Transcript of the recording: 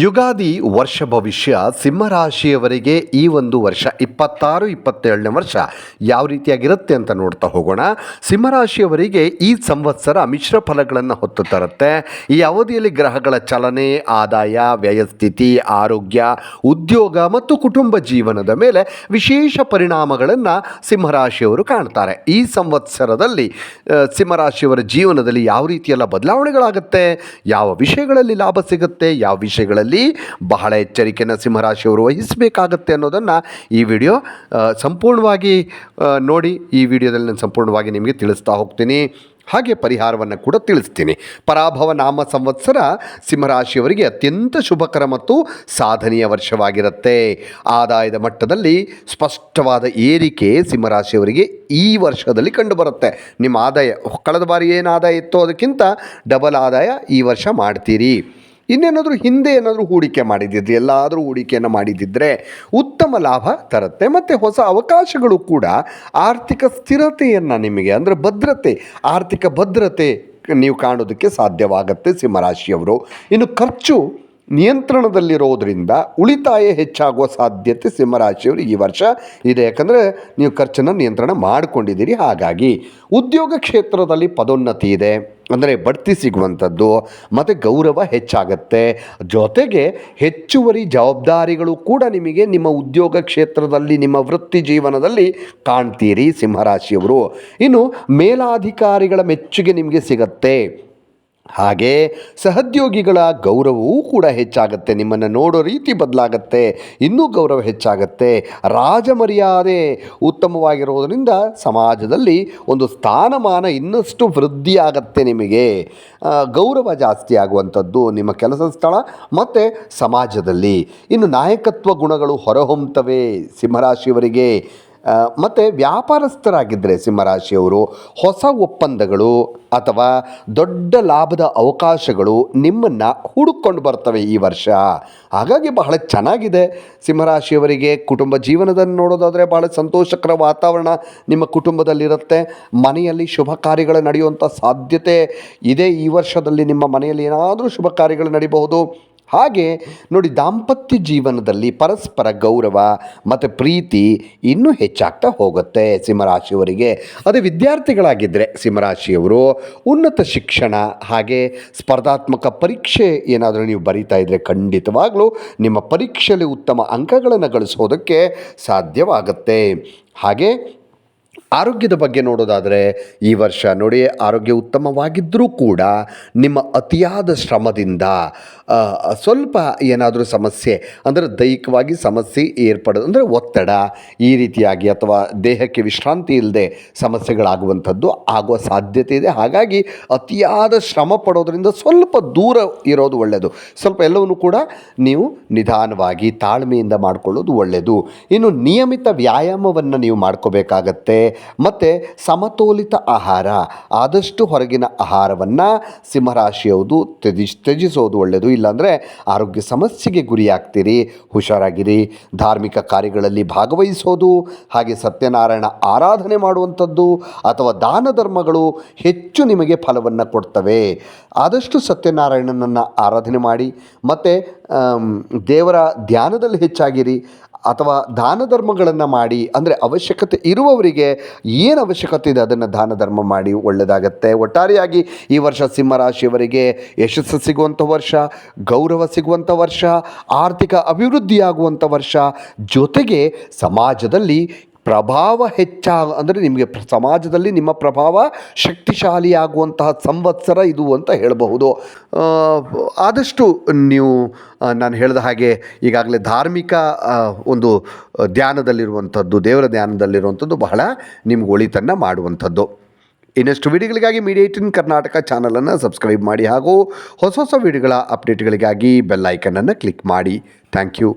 ಯುಗಾದಿ ವರ್ಷ ಭವಿಷ್ಯ ಸಿಂಹರಾಶಿಯವರಿಗೆ ಈ ಒಂದು ವರ್ಷ 26-27ನೇ ವರ್ಷ ಯಾವ ರೀತಿಯಾಗಿರುತ್ತೆ ಅಂತ ನೋಡ್ತಾ ಹೋಗೋಣ. ಸಿಂಹರಾಶಿಯವರಿಗೆ ಈ ಸಂವತ್ಸರ ಮಿಶ್ರ ಫಲಗಳನ್ನು ಹೊತ್ತು ತರುತ್ತೆ. ಈ ಅವಧಿಯಲ್ಲಿ ಗ್ರಹಗಳ ಚಲನೆ, ಆದಾಯ, ವ್ಯಯಸ್ಥಿತಿ, ಆರೋಗ್ಯ, ಉದ್ಯೋಗ ಮತ್ತು ಕುಟುಂಬ ಜೀವನದ ಮೇಲೆ ವಿಶೇಷ ಪರಿಣಾಮಗಳನ್ನು ಸಿಂಹರಾಶಿಯವರು ಕಾಣ್ತಾರೆ. ಈ ಸಂವತ್ಸರದಲ್ಲಿ ಸಿಂಹರಾಶಿಯವರ ಜೀವನದಲ್ಲಿ ಯಾವ ರೀತಿಯೆಲ್ಲ ಬದಲಾವಣೆಗಳಾಗುತ್ತೆ, ಯಾವ ವಿಷಯಗಳಲ್ಲಿ ಲಾಭ ಸಿಗುತ್ತೆ, ಯಾವ ವಿಷಯಗಳಲ್ಲಿ ಬಹಳ ಎಚ್ಚರಿಕೆಯನ್ನು ಸಿಂಹರಾಶಿಯವರು ವಹಿಸಬೇಕಾಗತ್ತೆ ಅನ್ನೋದನ್ನು ಈ ವಿಡಿಯೋ ಸಂಪೂರ್ಣವಾಗಿ ನೋಡಿ. ಈ ವಿಡಿಯೋದಲ್ಲಿ ನಾನು ಸಂಪೂರ್ಣವಾಗಿ ನಿಮಗೆ ತಿಳಿಸ್ತಾ ಹೋಗ್ತೀನಿ. ಹಾಗೆ ಪರಿಹಾರವನ್ನು ಕೂಡ ತಿಳಿಸ್ತೀನಿ. ಪರಾಭವ ನಾಮ ಸಂವತ್ಸರ ಸಿಂಹರಾಶಿಯವರಿಗೆ ಅತ್ಯಂತ ಶುಭಕರ ಮತ್ತು ಸಾಧನೆಯ ವರ್ಷವಾಗಿರುತ್ತೆ. ಆದಾಯದ ಮಟ್ಟದಲ್ಲಿ ಸ್ಪಷ್ಟವಾದ ಏರಿಕೆ ಸಿಂಹರಾಶಿಯವರಿಗೆ ಈ ವರ್ಷದಲ್ಲಿ ಕಂಡುಬರುತ್ತೆ. ನಿಮ್ಮ ಆದಾಯ ಕಳೆದ ಬಾರಿ ಏನು ಆದಾಯ ಇತ್ತೋ ಅದಕ್ಕಿಂತ ಡಬಲ್ ಆದಾಯ ಈ ವರ್ಷ ಮಾಡ್ತೀರಿ. ಇನ್ನೇನಾದರೂ ಹಿಂದೆ ಏನಾದರೂ ಹೂಡಿಕೆ ಮಾಡಿದ್ದಿದ್ರೆ, ಎಲ್ಲಾದರೂ ಹೂಡಿಕೆಯನ್ನು ಮಾಡಿದ್ದಿದ್ದರೆ ಉತ್ತಮ ಲಾಭ ತರುತ್ತೆ. ಮತ್ತು ಹೊಸ ಅವಕಾಶಗಳು ಕೂಡ ಆರ್ಥಿಕ ಸ್ಥಿರತೆಯನ್ನು ನಿಮಗೆ ಅಂದರೆ ಭದ್ರತೆ, ಆರ್ಥಿಕ ಭದ್ರತೆ ನೀವು ಕಾಣೋದಕ್ಕೆ ಸಾಧ್ಯವಾಗುತ್ತೆ ಸಿಂಹರಾಶಿಯವರು. ಇನ್ನು ಖರ್ಚು ನಿಯಂತ್ರಣದಲ್ಲಿರೋದರಿಂದ ಉಳಿತಾಯ ಹೆಚ್ಚಾಗುವ ಸಾಧ್ಯತೆ ಸಿಂಹರಾಶಿಯವರು ಈ ವರ್ಷ ಇದೆ. ಯಾಕಂದರೆ ನೀವು ಖರ್ಚನ್ನು ನಿಯಂತ್ರಣ ಮಾಡಿಕೊಂಡಿದ್ದೀರಿ. ಹಾಗಾಗಿ ಉದ್ಯೋಗ ಕ್ಷೇತ್ರದಲ್ಲಿ ಪದೋನ್ನತಿ ಇದೆ, ಅಂದರೆ ಬಡ್ತಿ ಸಿಗುವಂಥದ್ದು ಮತ್ತು ಗೌರವ ಹೆಚ್ಚಾಗತ್ತೆ. ಜೊತೆಗೆ ಹೆಚ್ಚುವರಿ ಜವಾಬ್ದಾರಿಗಳು ಕೂಡ ನಿಮಗೆ ನಿಮ್ಮ ಉದ್ಯೋಗ ಕ್ಷೇತ್ರದಲ್ಲಿ, ನಿಮ್ಮ ವೃತ್ತಿ ಜೀವನದಲ್ಲಿ ಕಾಣ್ತೀರಿ ಸಿಂಹರಾಶಿಯವರು. ಇನ್ನು ಮೇಲಾಧಿಕಾರಿಗಳ ಮೆಚ್ಚುಗೆ ನಿಮಗೆ ಸಿಗತ್ತೆ. ಹಾಗೆ ಸಹೋದ್ಯೋಗಿಗಳ ಗೌರವವೂ ಕೂಡ ಹೆಚ್ಚಾಗುತ್ತೆ. ನಿಮ್ಮನ್ನು ನೋಡೋ ರೀತಿ ಬದಲಾಗತ್ತೆ, ಇನ್ನೂ ಗೌರವ ಹೆಚ್ಚಾಗತ್ತೆ. ರಾಜಮರ್ಯಾದೆ ಉತ್ತಮವಾಗಿರೋದರಿಂದ ಸಮಾಜದಲ್ಲಿ ಒಂದು ಸ್ಥಾನಮಾನ ಇನ್ನಷ್ಟು ವೃದ್ಧಿಯಾಗತ್ತೆ. ನಿಮಗೆ ಗೌರವ ಜಾಸ್ತಿ ಆಗುವಂಥದ್ದು ನಿಮ್ಮ ಕೆಲಸದ ಸ್ಥಳ ಮತ್ತು ಸಮಾಜದಲ್ಲಿ. ಇನ್ನು ನಾಯಕತ್ವ ಗುಣಗಳು ಹೊರಹೊಮ್ಮುತ್ತವೆ ಸಿಂಹರಾಶಿಯವರಿಗೆ. ಮತ್ತು ವ್ಯಾಪಾರಸ್ಥರಾಗಿದ್ದರೆ ಸಿಂಹರಾಶಿಯವರು ಹೊಸ ಒಪ್ಪಂದಗಳು ಅಥವಾ ದೊಡ್ಡ ಲಾಭದ ಅವಕಾಶಗಳು ನಿಮ್ಮನ್ನು ಹುಡುಕೊಂಡು ಬರ್ತವೆ ಈ ವರ್ಷ. ಹಾಗಾಗಿ ಬಹಳ ಚೆನ್ನಾಗಿದೆ ಸಿಂಹರಾಶಿಯವರಿಗೆ. ಕುಟುಂಬ ಜೀವನದಲ್ಲಿ ನೋಡೋದಾದರೆ ಬಹಳ ಸಂತೋಷಕರ ವಾತಾವರಣ ನಿಮ್ಮ ಕುಟುಂಬದಲ್ಲಿರುತ್ತೆ. ಮನೆಯಲ್ಲಿ ಶುಭ ಕಾರ್ಯಗಳು ನಡೆಯುವಂಥ ಸಾಧ್ಯತೆ ಇದೆ. ಈ ವರ್ಷದಲ್ಲಿ ನಿಮ್ಮ ಮನೆಯಲ್ಲಿ ಏನಾದರೂ ಶುಭ ಕಾರ್ಯಗಳು ನಡೀಬಹುದು. ಹಾಗೆ ನೋಡಿ, ದಾಂಪತ್ಯ ಜೀವನದಲ್ಲಿ ಪರಸ್ಪರ ಗೌರವ ಮತ್ತು ಪ್ರೀತಿ ಇನ್ನೂ ಹೆಚ್ಚಾಗ್ತಾ ಹೋಗುತ್ತೆ ಸಿಂಹರಾಶಿಯವರಿಗೆ. ಅದೇ ವಿದ್ಯಾರ್ಥಿಗಳಾಗಿದ್ದರೆ ಸಿಂಹರಾಶಿಯವರು ಉನ್ನತ ಶಿಕ್ಷಣ ಹಾಗೆ ಸ್ಪರ್ಧಾತ್ಮಕ ಪರೀಕ್ಷೆ ಏನಾದರೂ ನೀವು ಬರೀತಾ ಇದ್ದರೆ ಖಂಡಿತವಾಗಲೂ ನಿಮ್ಮ ಪರೀಕ್ಷೆಯಲ್ಲಿ ಉತ್ತಮ ಅಂಕಗಳನ್ನು ಗಳಿಸೋದಕ್ಕೆ ಸಾಧ್ಯವಾಗುತ್ತೆ. ಹಾಗೆ ಆರೋಗ್ಯದ ಬಗ್ಗೆ ನೋಡೋದಾದರೆ ಈ ವರ್ಷ ನೋಡಿ, ಆರೋಗ್ಯ ಉತ್ತಮವಾಗಿದ್ದರೂ ಕೂಡ ನಿಮ್ಮ ಅತಿಯಾದ ಶ್ರಮದಿಂದ ಸ್ವಲ್ಪ ಏನಾದರೂ ಸಮಸ್ಯೆ ಅಂದರೆ ದೈಹಿಕವಾಗಿ ಸಮಸ್ಯೆ ಏರ್ಪಡೋದು ಅಂದರೆ ಒತ್ತಡ ಈ ರೀತಿಯಾಗಿ ಅಥವಾ ದೇಹಕ್ಕೆ ವಿಶ್ರಾಂತಿ ಇಲ್ಲದೆ ಸಮಸ್ಯೆಗಳಾಗುವಂಥದ್ದು ಆಗುವ ಸಾಧ್ಯತೆ ಇದೆ. ಹಾಗಾಗಿ ಅತಿಯಾದ ಶ್ರಮ ಪಡೋದರಿಂದ ಸ್ವಲ್ಪ ದೂರ ಇರೋದು ಒಳ್ಳೆಯದು. ಸ್ವಲ್ಪ ಎಲ್ಲವನ್ನೂ ಕೂಡ ನೀವು ನಿಧಾನವಾಗಿ ತಾಳ್ಮೆಯಿಂದ ಮಾಡಿಕೊಳ್ಳೋದು ಒಳ್ಳೆಯದು. ಇನ್ನು ನಿಯಮಿತ ವ್ಯಾಯಾಮವನ್ನು ನೀವು ಮಾಡ್ಕೋಬೇಕಾಗತ್ತೆ. ಮತ್ತು ಸಮತೋಲಿತ ಆಹಾರ, ಆದಷ್ಟು ಹೊರಗಿನ ಆಹಾರವನ್ನು ಸಿಂಹರಾಶಿಯವರು ತ್ಯಜಿಸೋದು ಒಳ್ಳೆಯದು. ಇಲ್ಲಾಂದರೆ ಆರೋಗ್ಯ ಸಮಸ್ಯೆಗೆ ಗುರಿಯಾಗ್ತೀರಿ. ಹುಷಾರಾಗಿರಿ. ಧಾರ್ಮಿಕ ಕಾರ್ಯಗಳಲ್ಲಿ ಭಾಗವಹಿಸೋದು, ಹಾಗೆ ಸತ್ಯನಾರಾಯಣ ಆರಾಧನೆ ಮಾಡುವಂಥದ್ದು ಅಥವಾ ದಾನ ಧರ್ಮಗಳು ಹೆಚ್ಚು ನಿಮಗೆ ಫಲವನ್ನು ಕೊಡ್ತವೆ. ಆದಷ್ಟು ಸತ್ಯನಾರಾಯಣನನ್ನು ಆರಾಧನೆ ಮಾಡಿ ಮತ್ತು ದೇವರ ಧ್ಯಾನದಲ್ಲಿ ಹೆಚ್ಚಾಗಿರಿ ಅಥವಾ ದಾನ ಧರ್ಮಗಳನ್ನು ಮಾಡಿ. ಅಂದರೆ ಅವಶ್ಯಕತೆ ಇರುವವರಿಗೆ ಏನು ಅವಶ್ಯಕತೆ ಇದೆ ಅದನ್ನು ದಾನ ಧರ್ಮ ಮಾಡಿ, ಒಳ್ಳೆಯದಾಗತ್ತೆ. ಒಟ್ಟಾರೆಯಾಗಿ ಈ ವರ್ಷ ಸಿಂಹರಾಶಿಯವರಿಗೆ ಯಶಸ್ಸು ಸಿಗುವಂಥ ವರ್ಷ, ಗೌರವ ಸಿಗುವಂಥ ವರ್ಷ, ಆರ್ಥಿಕ ಅಭಿವೃದ್ಧಿಯಾಗುವಂಥ ವರ್ಷ, ಜೊತೆಗೆ ಸಮಾಜದಲ್ಲಿ ಪ್ರಭಾವ ಅಂದರೆ ನಿಮಗೆ ಸಮಾಜದಲ್ಲಿ ನಿಮ್ಮ ಪ್ರಭಾವ ಶಕ್ತಿಶಾಲಿಯಾಗುವಂತಹ ಸಂವತ್ಸರ ಇದು ಅಂತ ಹೇಳಬಹುದು. ಆದಷ್ಟು ನೀವು ನಾನು ಹೇಳಿದ ಹಾಗೆ ಈಗಾಗಲೇ ಧಾರ್ಮಿಕ ಒಂದು ಧ್ಯಾನದಲ್ಲಿರುವಂಥದ್ದು, ದೇವರ ಧ್ಯಾನದಲ್ಲಿರುವಂಥದ್ದು ಬಹಳ ನಿಮ್ಗೆ ಒಳಿತನ್ನು ಮಾಡುವಂಥದ್ದು. ಇನ್ನಷ್ಟು ವಿಡಿಯೋಗಳಿಗಾಗಿ ಮೀಡಿಯಾ 18 ಕರ್ನಾಟಕ ಚಾನಲನ್ನು ಸಬ್ಸ್ಕ್ರೈಬ್ ಮಾಡಿ ಹಾಗೂ ಹೊಸ ಹೊಸ ವಿಡಿಯೋಗಳ ಅಪ್ಡೇಟ್ಗಳಿಗಾಗಿ ಬೆಲ್ ಐಕನನ್ನು ಕ್ಲಿಕ್ ಮಾಡಿ. Thank you.